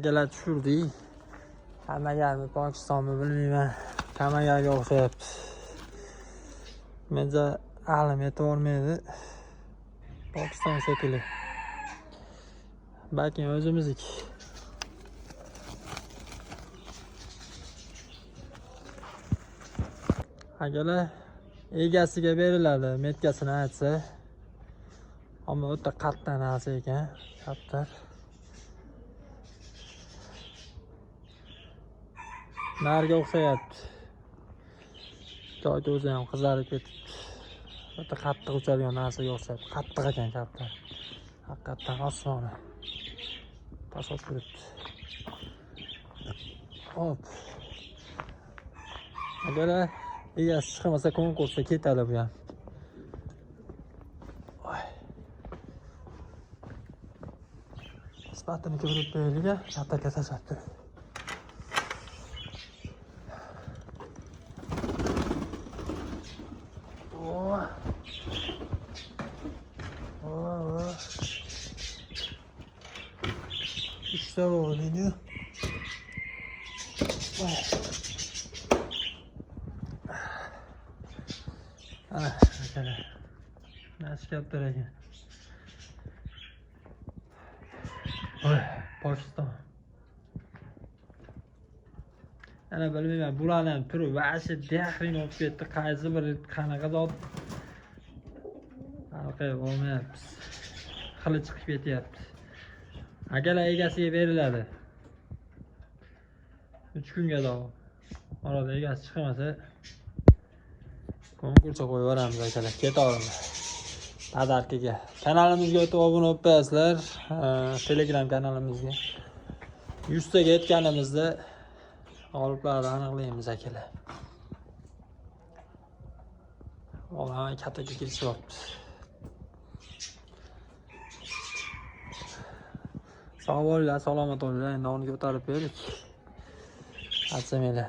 Gala tushirdik. Hammagarmi Pokistonmi bilmayman. Kamagaga o'xshayapti. Menja aqlim yetavermaydi. Pokiston shekilli. Balki o'zimizniki. Agalar egasiga beriladi, metkasini aytsa. Ammo o'ta qattiq narsa ekan, kaptar. Narga o'xshayapti. Joyda o'zi ham qizarib ketibdi. O'ta qattiq uchadigan narsaga o'xshayapti. Qattiq ekan kaptar. Haqiqatan osmoni. Tashlab turibdi. Hop. Agar egasi chiqmasa konkursga ketadi bu ham. Sifatini ko'rib beriliga katta tashlab turibdi. İşte o deniyor. Nasıl kaptır ekan. Pokiston. Ana bilmayman, bularning turi vashi dahrin olib ketdi. Qaysi biri qanaqa zot aniqlay olmayapmiz. Xili chiqib ketyapti. Agalar egasiga beriladi. 3 kunga davom. Orada egasi chiqmasa konkursga qo'yib yuboramiz akalar. Ketaveramiz. Padarkiga. Kanalimizga o'tib obuna bo'lib qo'yasizlar. Telegram kanalimizga. 100 taga yetganimizda g'oliblarni aniqlaymiz akalar. O'g'lan kattaga kelishyapti. Sog' bo'linglar, salomat bo'linglar. Endi uni ko'tarib berdik. Atsamanglar.